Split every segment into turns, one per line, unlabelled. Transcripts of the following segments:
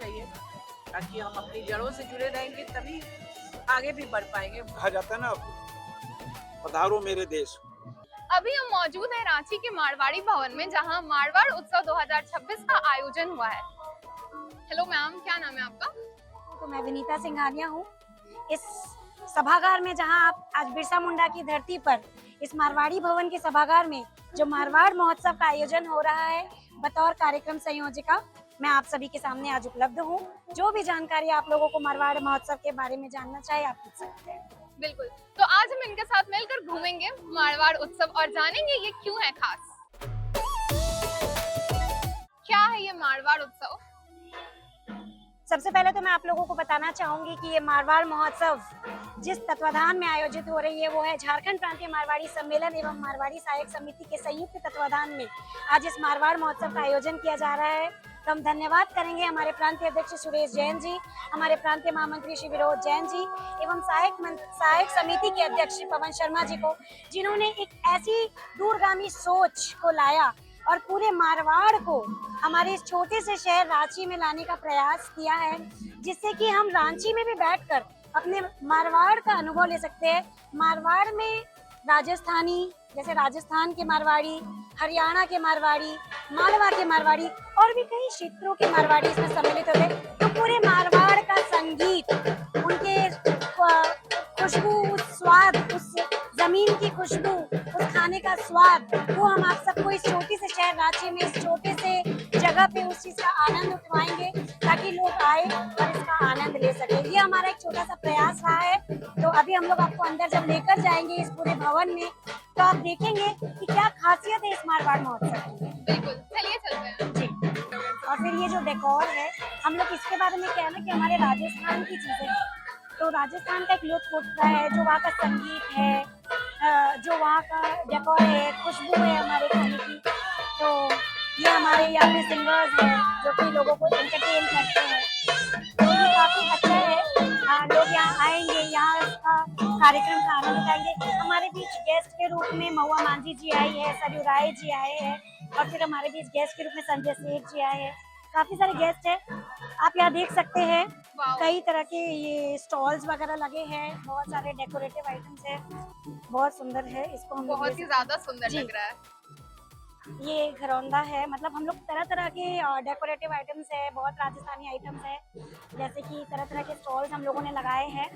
चाहिए, ताकि हम अपनी जड़ों से जुड़े रहेंगे तभी आगे भी बढ़ पाएंगे।
कहा जाता है ना, पधारो मेरे देश।
अभी हम मौजूद हैं रांची के मारवाड़ी भवन में, जहां मारवाड़ उत्सव 2026 का आयोजन हुआ है। हेलो मैम, क्या नाम है आपका?
तो मैं विनीता सिंघानिया हूँ। इस सभागार में जहां आप आज बिरसा मुंडा की धरती पर इस मारवाड़ी भवन के सभागार में जो मारवाड़ महोत्सव का आयोजन हो रहा है, बतौर कार्यक्रम संयोजिका मैं आप सभी के सामने आज उपलब्ध हूँ। जो भी जानकारी आप लोगों को मारवाड़ महोत्सव के बारे में जानना चाहे आप पूछ सकते हैं।
बिल्कुल, तो आज हम इनके साथ मिलकर घूमेंगे मारवाड़ उत्सव और जानेंगे ये क्यों है खास। क्या है ये मारवाड़ उत्सव?
सबसे पहले तो मैं आप लोगों को बताना चाहूंगी कि ये मारवाड़ महोत्सव जिस तत्वाधान में आयोजित हो रही है वो है झारखंड प्रांतीय मारवाड़ी सम्मेलन एवं मारवाड़ी सहायक समिति के संयुक्त तत्वाधान में आज इस मारवाड़ महोत्सव का आयोजन किया जा रहा है। तो हम धन्यवाद करेंगे हमारे प्रांतीय अध्यक्ष सुरेश जैन जी, हमारे प्रांतीय महामंत्री श्री विरोध जैन जी एवं सहायक समिति के अध्यक्ष श्री पवन शर्मा जी को, जिन्होंने एक ऐसी दूरगामी सोच को लाया और पूरे मारवाड़ को हमारे इस छोटे से शहर रांची में लाने का प्रयास किया है, जिससे कि हम रांची में भी बैठकर अपने मारवाड़ का अनुभव ले सकते हैं। मारवाड़ में राजस्थानी, जैसे राजस्थान के मारवाड़ी, हरियाणा के मारवाड़ी, मालवा के मारवाड़ी और भी कई क्षेत्रों के मारवाड़ी इसमें सम्मिलित होते हैं। तो पूरे मारवाड़ का संगीत, उनके खुशबू, उस स्वाद, उस जमीन की खुशबू, उस खाने का स्वाद, वो हम आप सबको इस छोटी से शहर रांची में, इस छोटे से जगह पे उस चीज का आनंद उठवाएंगे ताकि लोग आए और इसका आनंद ले सके। ये हमारा एक छोटा सा प्रयास रहा है। तो अभी हम लोग आपको अंदर जब लेकर जाएंगे इस पूरे भवन में, तो आप देखेंगे कि क्या खासियत है इस मारवाड़ महोत्सव की।
बिल्कुल, चलिए चलते हैं।
जी। और फिर ये जो डेकोर है, हम लोग इसके बारे में क्या है ना कि हमारे राजस्थान की चीजें हैं, तो राजस्थान का एक लुत्फ उठता है, जो वहाँ का संगीत है, जो वहाँ का डेकोर है, खुशबू है हमारे खाने की। तो ये हमारे यहाँ पे सिंगर्स हैं जो कि लोगों को एंटरटेन करते हैं, तो ये काफी अच्छा है। लोग यहाँ आएंगे, यहाँ इसका कार्यक्रम का आनंद उठाएंगे। हमारे बीच गेस्ट के रूप में महुआ मांझी जी आई है, सरयू राय जी आए हैं और फिर हमारे बीच गेस्ट के रूप में संजय सेठ जी आए हैं। काफी सारे गेस्ट हैं, आप यहाँ देख सकते हैं। कई तरह के ये स्टॉल्स वगैरह लगे हैं, बहुत सारे डेकोरेटिव आइटम्स हैं, बहुत सुंदर है। इसको हम
बहुत ही ज्यादा सुंदर लग रहा है।
ये घरौंदा है, मतलब हम लोग तरह तरह के डेकोरेटिव आइटम्स है, बहुत राजस्थानी आइटम्स है, जैसे कि तरह तरह के स्टॉल्स हम लोगों ने लगाए हैं,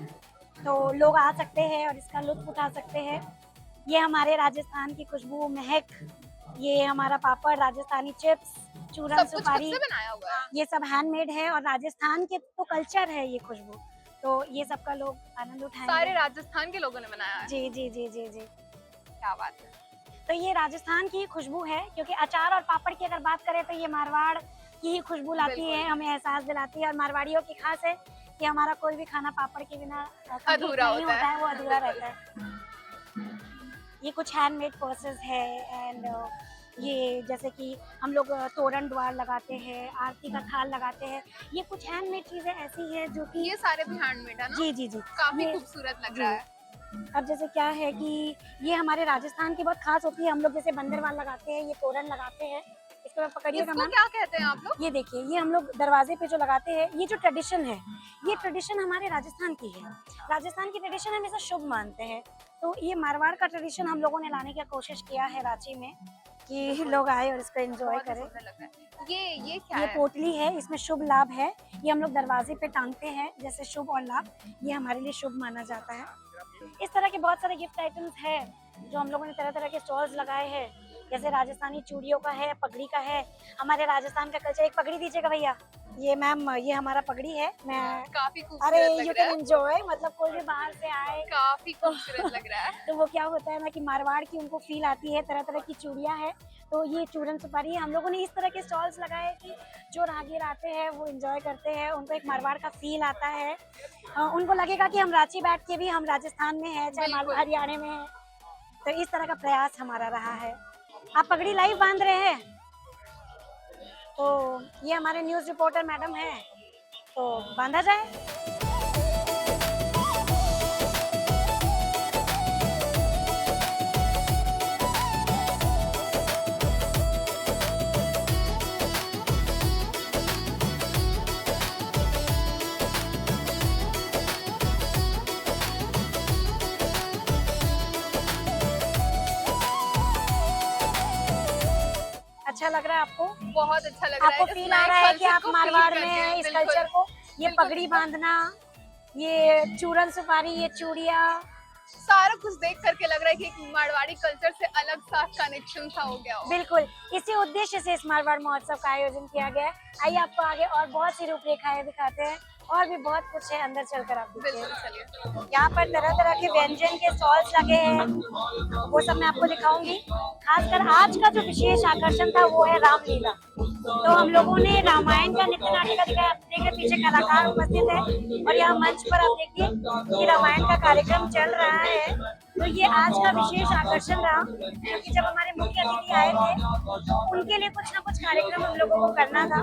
तो लोग आ सकते हैं और इसका लुत्फ उठा सकते हैं। ये हमारे राजस्थान की खुशबू, महक, ये हमारा पापड़, राजस्थानी चिप्स, चूरन, सुपारी,
बनाया हुआ है।
ये सब हैंडमेड है और राजस्थान के तो कल्चर है ये खुशबू, तो ये सब का लोग आनंद उठाएंगे।
सारे राजस्थान के लोगों ने बनाया है।
जी जी जी जी जी,
क्या बात है।
तो ये राजस्थान की खुशबू है, क्योंकि अचार और पापड़ की अगर बात करें तो ये मारवाड़ की ही खुशबू लाती है, हमें एहसास दिलाती है। और मारवाड़ियों की खास है कि हमारा कोई भी खाना पापड़ के बिना
अधूरा
नहीं होता है, वो अधूरा रहता है। ये कुछ हैंडमेड पर्सेस है एंड ये जैसे कि हम लोग तोरण द्वार लगाते हैं, आरती का थाल लगाते हैं, ये कुछ हैंडमेड चीजें ऐसी है जो कि
ये सारे भी हैंडमेड है ना?
जी जी जी,
काफी खूबसूरत लग रहा है।
अब जैसे क्या है कि ये हमारे राजस्थान की बहुत खास होती है। हम लोग जैसे बंदरवाल लगाते हैं, ये तोरण लगाते हैं, इसको मैं पकड़िएगा
इसको
मैम।
क्या कहते हैं आप लोग?
ये देखिए, ये हम लोग दरवाजे पे जो लगाते हैं, ये जो ट्रेडिशन है, ये ट्रेडिशन हमारे राजस्थान की है। राजस्थान की ट्रेडिशन हमेशा शुभ मानते हैं, तो ये मारवाड़ का ट्रेडिशन हम लोगों ने लाने की कोशिश किया है रांची में कि लोग आए और इसको एंजॉय करें।
ये क्या
ये
है?
पोटली है, इसमें शुभ लाभ है, ये हम लोग दरवाजे पे टांगते हैं, जैसे शुभ और लाभ, ये हमारे लिए शुभ माना जाता है। इस तरह के बहुत सारे गिफ्ट आइटम्स है जो हम लोगों ने तरह तरह के स्टॉल्स लगाए हैं, जैसे राजस्थानी चूड़ियों का है, पगड़ी का है, हमारे राजस्थान का कल्चर। एक पगड़ी दीजिएगा भैया। ये मैम, ये हमारा पगड़ी है। मैं
काफी
अरे
खूबसूरत
यू
लग रहा
कैन
है।
एंजॉय, मतलब कोई भी बाहर से आए,
काफी खूबसूरत लग रहा है।
तो वो क्या होता है ना कि मारवाड़ की उनको फील आती है। तरह तरह की चूड़ियां हैं, तो ये चूरन सुपारी है। हम लोगों ने इस तरह के स्टॉल्स लगाए कि जो राहगीर आते हैं वो एंजॉय करते हैं, उनको एक मारवाड़ का फील आता है, उनको लगेगा कि हम रांची बैठ के भी हम राजस्थान में हैं, चाहे हरियाणा में हैं। तो इस तरह का प्रयास हमारा रहा है। आप पगड़ी लाइव बांध रहे हैं, तो ये हमारे न्यूज रिपोर्टर मैडम हैं, तो बांधा जाए। अच्छा लग रहा है आपको?
बहुत अच्छा लग रहा है।
आपको फील आ रहा है कि आप मारवाड़ में हैं इस कल्चर को? ये पगड़ी बांधना, ये चूरन सुपारी, ये चूड़िया,
सारा कुछ देख करके लग रहा है कि एक मारवाड़ी कल्चर से अलग सा कनेक्शन सा हो गया हो।
बिल्कुल इसी उद्देश्य से इस मारवाड़ महोत्सव का आयोजन किया गया है। आइए आपको आगे और बहुत सी रूपरेखाएं दिखाते हैं और भी बहुत कुछ है, अंदर चलकर आप देखिए।
बिल्कुल चलिए।
यहाँ पर तरह तरह के व्यंजन के स्टॉल्स लगे हैं, वो सब मैं आपको दिखाऊंगी। खासकर आज का जो विशेष आकर्षण था वो है रामलीला। तो हम लोगों ने रामायण का नृत्य नाटिका दिखाया। आप देखिए पीछे कलाकार उपस्थित है और यहाँ मंच पर आप देखिए कि रामायण का कार्यक्रम चल रहा है। तो ये आज का विशेष आकर्षण रहा, क्योंकि जब हमारे मुख्य अतिथि आए थे तो उनके लिए कुछ ना कुछ कार्यक्रम हम लोगों को करना था।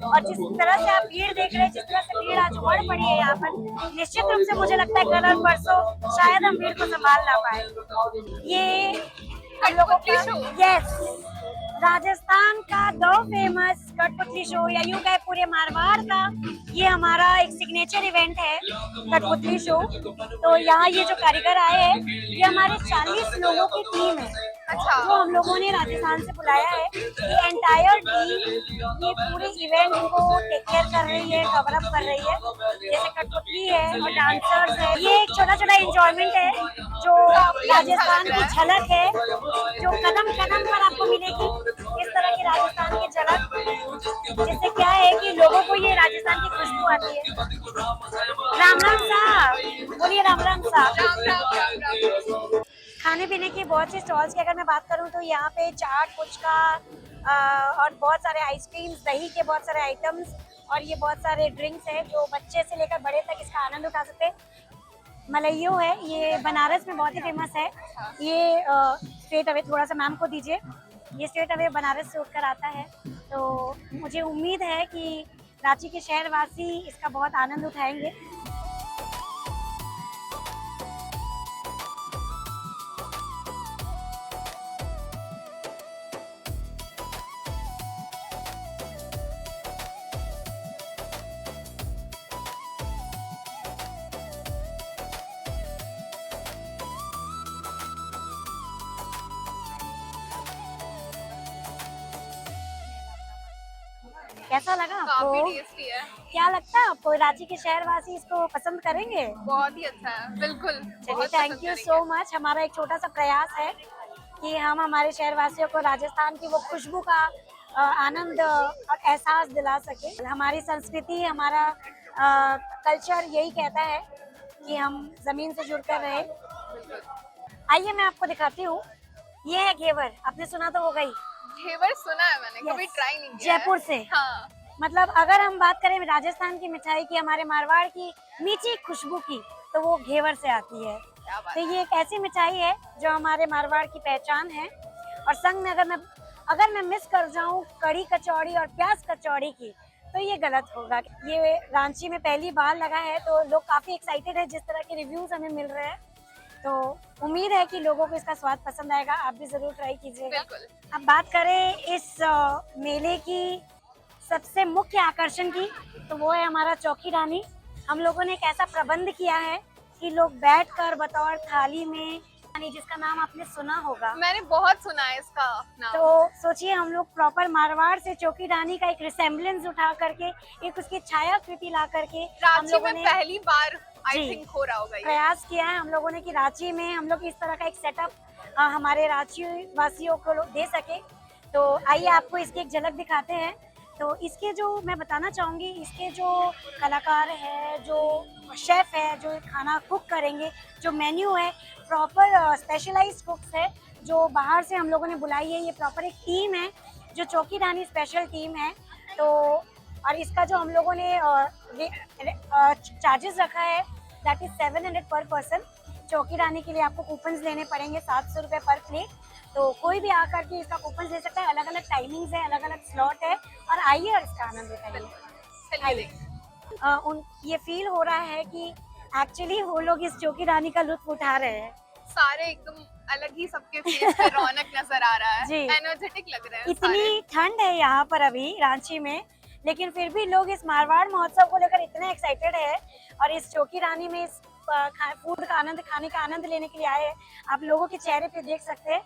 और जिस तरह से आप भीड़ देख रहे हैं, जिस तरह से भीड़ आज उमड़ पड़ी है यहाँ पर, निश्चित रूप से मुझे लगता है कल और परसों शायद हम भीड़ को संभाल ना पाए। ये हम लोगों का यस राजस्थान का दो फेमस कठपुतली शो, या यूं कहे पूरे मारवाड़ का ये हमारा एक सिग्नेचर इवेंट है कठपुतली शो। तो यहाँ ये जो कारीगर आए हैं ये हमारे 40 लोगों की टीम है। अच्छा, जो हम लोगों ने राजस्थान से बुलाया है। ये एंटायर टीम ये पूरे इवेंट को टेक केयर कर रही है, कवर अप कर रही है। जैसे कठपुतली है और डांसर्स है, ये एक छोटा छोटा एंजॉयमेंट है जो राजस्थान की झलक है, जो कदम कदम पर आपको मिलेगी इस तरह की राजस्थान की झलक, जिससे क्या है कि लोगों को ये राजस्थान की खुशबू आती है। राम राम साहब, बोलिए राम राम साहब।
राम राम राम राम।
खाने पीने की बहुत सी स्टॉल्स की अगर मैं बात करूं तो यहाँ पे चाट, पुचका और बहुत सारे आइसक्रीम्स, दही के बहुत सारे आइटम्स और ये बहुत सारे ड्रिंक्स हैं जो बच्चे से लेकर बड़े तक इसका आनंद उठा सकते हैं। मलइयो है, ये बनारस में बहुत ही फेमस है। ये स्ट्रेट अवे थोड़ा सा मैम को दीजिए, ये स्ट्रेट अवे बनारस से उठकर आता है। तो मुझे उम्मीद है कि रांची के शहरवासी इसका बहुत आनंद उठाएंगे। कैसा लगा आपको?
काफी टेस्टी है।
क्या लगता है आपको रांची के शहरवासी इसको पसंद करेंगे?
बहुत ही अच्छा है, बिल्कुल।
चलिए थैंक यू सो मच। हमारा एक छोटा सा प्रयास है कि हम हमारे शहरवासियों को राजस्थान की वो खुशबू का आनंद और एहसास दिला सके। हमारी संस्कृति, हमारा कल्चर यही कहता है कि हम जमीन से जुड़कर रहे। आइए मैं आपको दिखाती हूँ, ये है घेवर। आपने सुना तो होगा ही।
घेवर सुना है मैंने, कभी ट्राई नहीं किया है।
जयपुर से।
हाँ।
मतलब अगर हम बात करें राजस्थान की मिठाई की, हमारे मारवाड़ की मीठी खुशबू की, तो वो घेवर से आती है।
क्या बात
तो ये एक ऐसी मिठाई है जो हमारे मारवाड़ की पहचान है। और संग में अगर मैं मिस कर जाऊं कड़ी कचौड़ी और प्याज कचौड़ी की, तो ये गलत होगा। ये रांची में पहली बार लगा है तो लोग काफी एक्साइटेड है, जिस तरह के रिव्यूज हमें मिल रहे हैं। तो उम्मीद है कि लोगों को इसका स्वाद पसंद आएगा। आप भी जरूर ट्राई कीजिएगा। अब बात करें इस मेले की सबसे मुख्य आकर्षण की, तो वो है हमारा चौकी रानी। हम लोगों ने एक ऐसा प्रबंध किया है कि लोग बैठकर बतौर थाली में, जिसका नाम आपने सुना होगा।
मैंने बहुत सुना है इसका नाम।
तो सोचिए हम लोग प्रॉपर मारवाड़ से चौकी रानी का एक रिसेम्बलेंस उठा करके, एक उसकी छायाकृति ला करके हम लोगों ने
पहली बार आई थिंक हो रहा होगा ये
प्रयास किया है हम लोगों ने कि रांची में हम लोग इस तरह का एक सेटअप हमारे रांची वासियों को दे सके। तो आइए आपको इसकी एक झलक दिखाते हैं। तो इसके जो मैं बताना चाहूँगी, इसके जो कलाकार है, जो शेफ है, जो खाना कुक करेंगे, जो मेन्यू है प्रॉपर स्पेशलाइज्ड कुक्स है जो बाहर से हम लोगों ने बुलाई है। ये प्रॉपर एक टीम है जो चौकी रानी स्पेशल टीम है। तो और इसका जो हम लोगों ने चार्जेस रखा है दैट इज 700 पर पर्सन। चौकी रानी के लिए आपको कूपन्स लेने पड़ेंगे 700 रुपये पर प्लेट। तो कोई भी आकर के इसका कूपन ले सकता है। अलग अलग टाइमिंग्स है, अलग अलग स्लॉट है और आइए और इसका आनंद उठाइए। ये फील हो रहा है कि एक्चुअली वो लोग इस चौकी रानी का लुत्फ उठा रहे हैं।
सारे एकदम अलग ही सबके फेस पे रौनक नजर आ रहा है, एनर्जेटिक लग रहे हैं।
इतनी ठंड है यहाँ पर अभी रांची में, लेकिन फिर भी लोग इस मारवाड़ महोत्सव को लेकर इतने एक्साइटेड है और इस चौकी रानी में इस फूड का आनंद, खाने का आनंद लेने के लिए आए हैं। आप लोगों के चेहरे पे देख सकते हैं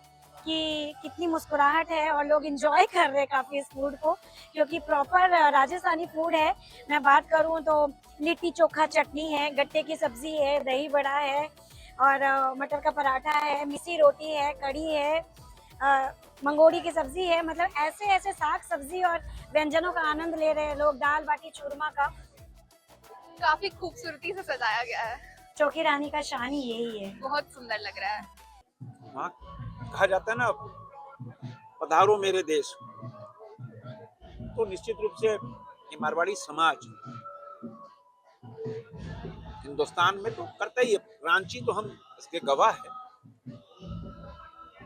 कि कितनी मुस्कुराहट है और लोग एंजॉय कर रहे हैं काफ़ी इस फूड को, क्योंकि प्रॉपर राजस्थानी फूड है। मैं बात करूं तो लिट्टी चोखा चटनी है, गट्टे की सब्जी है, दही बड़ा है और मटर का पराठा है, मिसी रोटी है, कढ़ी है, मंगोड़ी की सब्जी है। मतलब ऐसे ऐसे साग सब्जी और व्यंजनों का आनंद ले रहे हैं लोग। दाल बाटी चूरमा का
काफी खूबसूरती से सजाया गया है,
चौकी रानी का शान ही यही है।
बहुत सुंदर लग रहा है।
वहाँ कहा जाता है ना, पधारो मेरे देश। तो निश्चित रूप से ये मारवाड़ी समाज हिंदुस्तान में तो करता ही है। रांची तो हम इसके गवाह है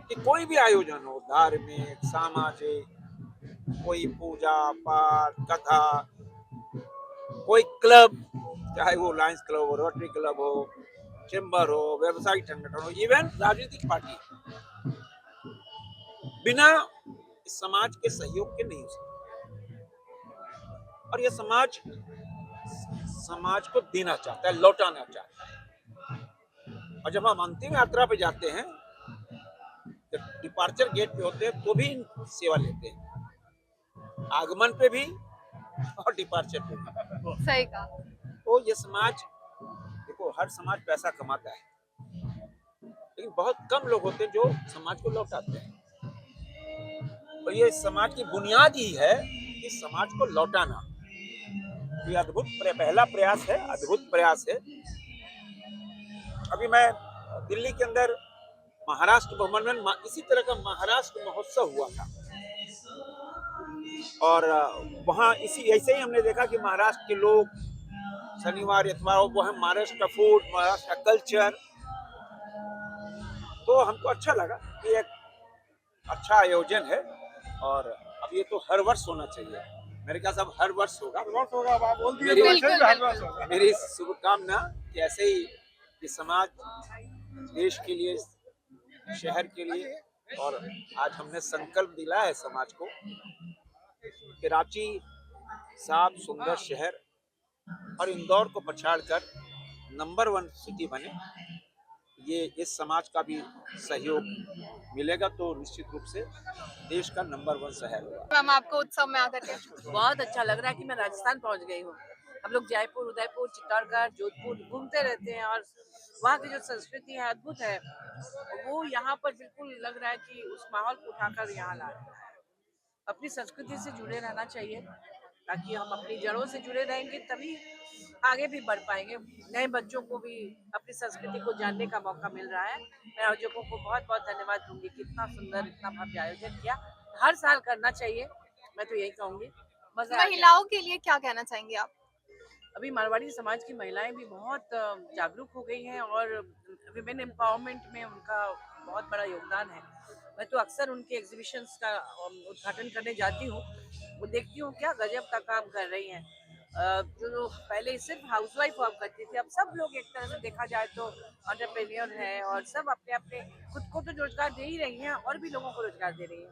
कि कोई भी आयोजन हो, धार्मिक, सामाजिक, कोई पूजा पाठ, कथा, कोई क्लब, चाहे वो लायंस क्लब हो, रोटरी क्लब हो, चेंबर हो, व्यवसायिक संगठन हो, इवन राजनीतिक पार्टी, बिना इस समाज के सहयोग के नहीं हो सकता। और ये समाज को देना चाहता है, लौटाना चाहता है। और जब हम अंतिम यात्रा पे जाते हैं, जब डिपार्चर गेट पे होते हैं तो भी सेवा लेते हैं, आगमन पे भी और डिपार्चर पे भी।
सही कहा।
तो ये समाज, देखो हर समाज पैसा कमाता है, लेकिन बहुत कम लोग होते हैं जो समाज को लौटाते हैं। और ये समाज की बुनियाद ही है कि समाज को लौटाना। ये अद्भुत पहला प्रयास है, अद्भुत प्रयास है। अभी मैं दिल्ली के अंदर महाराष्ट्र भवन में इसी तरह का महाराष्ट्र महोत्सव हुआ था, और वहाँ इसी ऐसे ही हमने देखा कि महाराष्ट्र के लोग शनिवार इतवार वो है महाराष्ट्र का फूड, महाराष्ट्र का कल्चर। तो हमको अच्छा लगा कि एक अच्छा आयोजन है, और अब ये तो हर वर्ष होना चाहिए। मेरे ख्याल से अब हर वर्ष होगा।
बिल्कुल, बिल्कुल।
मेरी शुभकामना कि ऐसे ही ये समाज देश के लिए, शहर के लिए, और आज हमने संकल्प दिला है समाज को कि रांची साफ सुंदर शहर और इंदौर को पछाड़कर नंबर 1 सिटी बने। ये इस समाज का भी सहयोग मिलेगा तो निश्चित रूप से देश का नंबर 1 शहर होगा।
मैम, आपको उत्सव में आकर के
बहुत अच्छा लग रहा है कि मैं राजस्थान पहुंच गई हूँ। हम लोग जयपुर, उदयपुर, चित्तौड़गढ़, जोधपुर घूमते रहते हैं, और वहाँ की जो संस्कृति है अद्भुत है। वो यहाँ पर बिल्कुल लग रहा है कि उस माहौल को उठाकर यहाँ ला रहा है। अपनी संस्कृति से जुड़े रहना चाहिए, ताकि हम अपनी जड़ों से जुड़े रहेंगे तभी आगे भी बढ़ पाएंगे। नए बच्चों को भी अपनी संस्कृति को जानने का मौका मिल रहा है। मैं आयोजकों को बहुत बहुत धन्यवाद दूंगी कि इतना सुंदर, इतना भव्य आयोजन किया। हर साल करना चाहिए, मैं तो यही कहूंगी। मजा आ गया।
महिलाओं के लिए क्या कहना चाहेंगे आप?
अभी मारवाड़ी समाज की महिलाएं भी बहुत जागरूक हो गई हैं, और विमेन एम्पावरमेंट में उनका बहुत बड़ा योगदान है। मैं तो अक्सर उनके एग्जीबिशंस का उद्घाटन करने जाती हूँ, वो देखती हूँ क्या गजब का काम कर रही हैं। जो पहले सिर्फ हाउसवाइफ हुआ करती थी, अब सब लोग एक तरह से देखा जाए तो एंटरप्रेन्योर है, और सब अपने अपने खुद को तो रोजगार दे ही रही हैं और भी लोगों को रोजगार दे रही हैं।